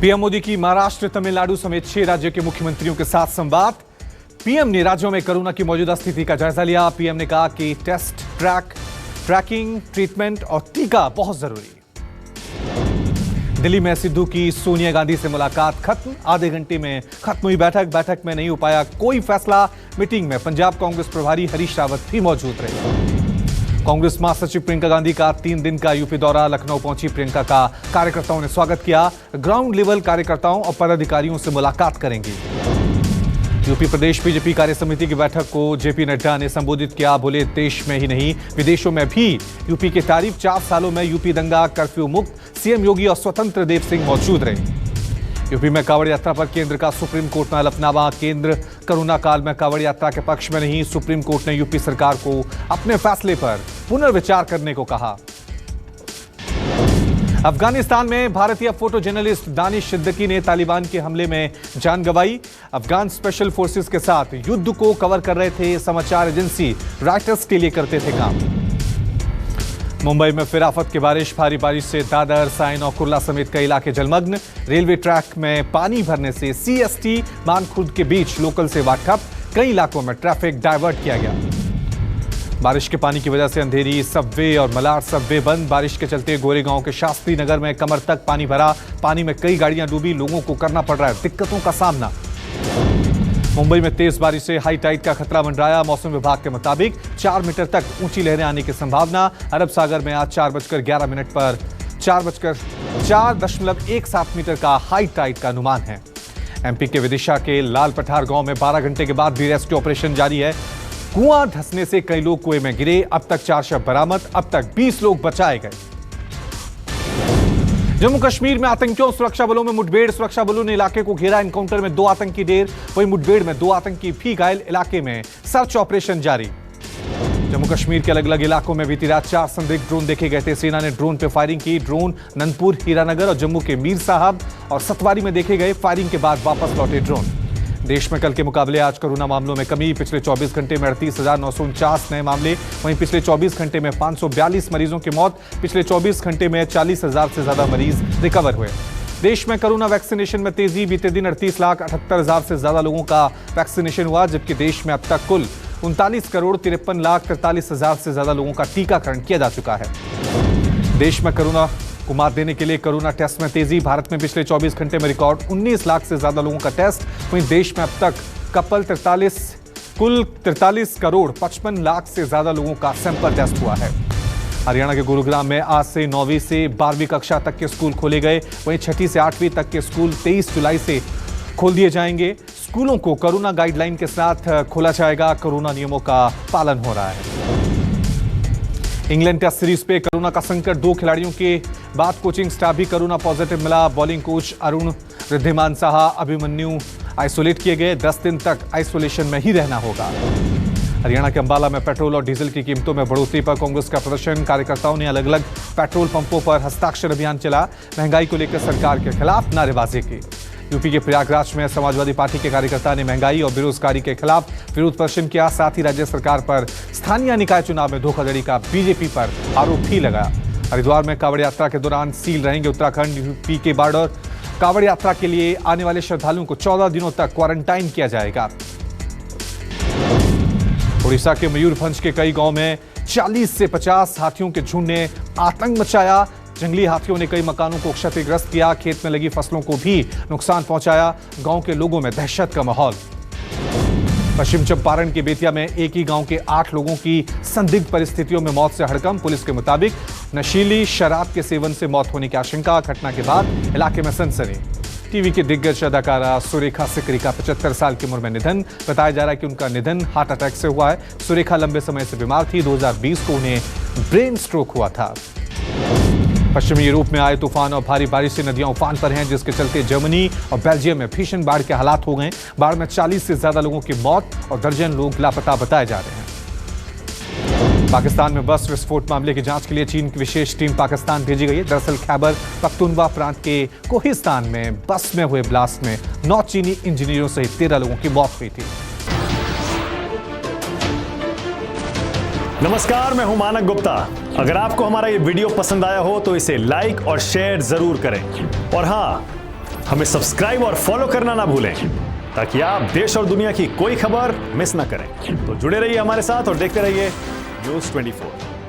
PM Modi की महाराष्ट्र, तमिलनाडु समेत 6 राज्यों के मुख्यमंत्रियों के साथ संवाद। पीएम ने राज्यों में कोरोना की मौजूदा स्थिति का जायजा लिया। पीएम ने कहा कि टेस्ट, ट्रैकिंग, ट्रीटमेंट और टीका बहुत जरूरी। दिल्ली में सिद्धू की सोनिया गांधी से मुलाकात खत्म। आधे घंटे में खत्म हुई बैठक में नहीं हो पाया कोई फैसला। मीटिंग में पंजाब कांग्रेस प्रभारी हरीश रावत भी मौजूद रहे। कांग्रेस महासचिव प्रियंका गांधी का 3 दिन का यूपी दौरा। लखनऊ पहुंची प्रियंका का कार्यकर्ताओं ने स्वागत किया। ग्राउंड लेवल कार्यकर्ताओं और पदाधिकारियों से मुलाकात करेंगी। यूपी प्रदेश बीजेपी कार्य समिति की बैठक को जेपी नड्डा ने संबोधित किया। बोले, देश में ही नहीं विदेशों में भी यूपी की तारीफ। 4 सालों में यूपी दंगा कर्फ्यू मुक्त। सीएम योगी और स्वतंत्र देव सिंह मौजूद रहे। यूपी में कांवड़ यात्रा पर केंद्र का सुप्रीम कोर्ट में हलफनामा। केंद्र कोरोना काल में कांवड़ यात्रा के पक्ष में नहीं। सुप्रीम कोर्ट ने यूपी सरकार को अपने फैसले पर पुनर्विचार करने को कहा। अफगानिस्तान में भारतीय फोटो जर्नलिस्ट दानिश सिद्दीकी ने तालिबान के हमले में जान गंवाई। अफगान स्पेशल फोर्सेस के साथ युद्ध को कवर कर रहे थे। समाचार एजेंसी रॉयटर्स के लिए करते थे काम। मुंबई में फिर आफत की बारिश। भारी बारिश से दादर, साइन और कुर्ला समेत कई इलाके जलमग्न। रेलवे ट्रैक में पानी भरने से सीएसटी मानखुर्द के बीच लोकल सेवा ठप। कई इलाकों में ट्रैफिक डायवर्ट किया गया। बारिश के पानी की वजह से अंधेरी सबवे और मलाड सबवे बंद। बारिश के चलते गोरेगांव के शास्त्री नगर में कमर तक पानी भरा। पानी में कई गाड़ियां डूबी। लोगों को करना पड़ रहा है दिक्कतों का सामना। मुंबई में तेज बारिश से हाई टाइड का खतरा मंडराया। मौसम विभाग के मुताबिक 4 मीटर तक ऊंची लहरें आने की संभावना। अरब सागर में आज 4:11 पर 4.17 मीटर का हाई टाइड का अनुमान है। एमपी के विदिशा के लाल पठार गांव में 12 घंटे के बाद भी रेस्क्यू ऑपरेशन जारी है। कुआं धंसने से कई लोग कुएं में गिरे। अब तक 4 शव बरामद। अब तक 20 लोग बचाए गए। जम्मू कश्मीर में आतंकियों सुरक्षा बलों में मुठभेड़। सुरक्षा बलों ने इलाके को घेरा। एनकाउंटर में 2 आतंकी ढेर। वहीं मुठभेड़ में 2 आतंकी भी घायल। इलाके में सर्च ऑपरेशन जारी। जम्मू कश्मीर के अलग अलग इलाकों में बीती रात 4 संदिग्ध ड्रोन देखे गए थे। सेना ने ड्रोन पर फायरिंग की। ड्रोन ननपुर, हीरानगर और जम्मू के मीर साहब और सतवारी में देखे गए। फायरिंग के बाद वापस लौटे ड्रोन। देश में कल के मुकाबले आज कोरोना मामलों में कमी। पिछले 24 घंटे में 38,949 नए मामले। वहीं पिछले 24 घंटे में 542 मरीजों की मौत। पिछले 24 घंटे में 40,000 से ज्यादा मरीज रिकवर हुए। देश में कोरोना वैक्सीनेशन में तेजी। बीते दिन 38,78,000 से ज्यादा लोगों का वैक्सीनेशन हुआ, जबकि देश में अब तक कुल 39,53,43,000 से ज्यादा लोगों का टीकाकरण किया जा चुका है। देश में कोरोना को मात देने के लिए कोरोना टेस्ट में तेजी। भारत में पिछले 24 घंटे में रिकॉर्ड 19 लाख से ज्यादा लोगों का टेस्ट। वहीं देश में अब तक कुल 43,55 लाख से ज्यादा लोगों का सैंपल टेस्ट हुआ है। हरियाणा के गुरुग्राम में आज से 9वीं से 12वीं कक्षा तक के स्कूल खोले गए। वहीं 6ठी से 8वीं तक के स्कूल 23 जुलाई से खोल दिए जाएंगे। स्कूलों को कोरोना गाइडलाइन के साथ खोला जाएगा। कोरोना नियमों का पालन हो रहा है। इंग्लैंड टेस्ट सीरीज पे कोरोना का संकट। 2 खिलाड़ियों के बाद कोचिंग स्टाफ भी कोरोना पॉजिटिव मिला। Bowling coach Arun Riddhiman Saha, Abhimanyu isolate किए गए। 10 दिन तक आइसोलेशन में ही रहना होगा। हरियाणा के अंबाला में पेट्रोल और डीजल की कीमतों में बढ़ोतरी पर कांग्रेस का प्रदर्शन। कार्यकर्ताओं ने अलग अलग पेट्रोल पंपों पर हस्ताक्षर अभियान चला। महंगाई को लेकर सरकार के खिलाफ नारेबाजी की। यूपी के प्रयागराज में समाजवादी पार्टी के कार्यकर्ता ने महंगाई और बेरोजगारी के खिलाफ विरोध प्रदर्शन किया। साथ ही राज्य सरकार पर स्थानीय निकाय चुनाव में धोखाधड़ी का बीजेपी पर आरोप भी लगाया। हरिद्वार में कांवड़ यात्रा के दौरान सील रहेंगे उत्तराखंड यूपी के बॉर्डर। कांवड़ यात्रा के लिए आने वाले श्रद्धालुओं को 14 दिनों तक क्वारंटाइन किया जाएगा। उड़ीसा के मयूरभंज के कई गांव में 40 से 50 हाथियों के झुंड ने आतंक मचाया। जंगली हाथियों ने कई मकानों को क्षतिग्रस्त किया। खेत में लगी फसलों को भी नुकसान पहुंचाया। गांव के लोगों में दहशत का माहौल। पश्चिम चंपारण के बेतिया में एक ही गांव के 8 लोगों की संदिग्ध परिस्थितियों में मौत से हड़कंप। पुलिस के मुताबिक नशीली शराब के सेवन से मौत होने की आशंका। घटना के बाद इलाके में सनसनी। टीवी की दिग्गज अदाकारा सुरेखा सिकरी का 75 साल की उम्र में निधन। बताया जा रहा है कि उनका निधन हार्ट अटैक से हुआ है। सुरेखा लंबे समय से बीमार थी। 2020 को उन्हें ब्रेन स्ट्रोक हुआ था। पश्चिमी यूरोप में आए तूफान और भारी बारिश से नदियां उफान पर हैं, जिसके चलते जर्मनी और बेल्जियम में भीषण बाढ़ के हालात हो गए। बाढ़ में 40 से ज्यादा लोगों की मौत और दर्जन लोग लापता बताए जा रहे हैं। पाकिस्तान में बस विस्फोट मामले की जांच के लिए चीन की विशेष टीम पाकिस्तान भेजी गई है। दरअसल खैबर पख्तूनख्वा प्रांत के कोहिस्तान में बस में हुए ब्लास्ट में 9 चीनी इंजीनियरों सहित 13 लोगों की मौत हुई थी। नमस्कार, मैं हूं मानक गुप्ता। अगर आपको हमारा ये वीडियो पसंद आया हो तो इसे लाइक और शेयर जरूर करें। और हां, हमें सब्सक्राइब और फॉलो करना ना भूलें ताकि आप देश और दुनिया की कोई खबर मिस ना करें। तो जुड़े रहिए हमारे साथ और देखते रहिए News 24।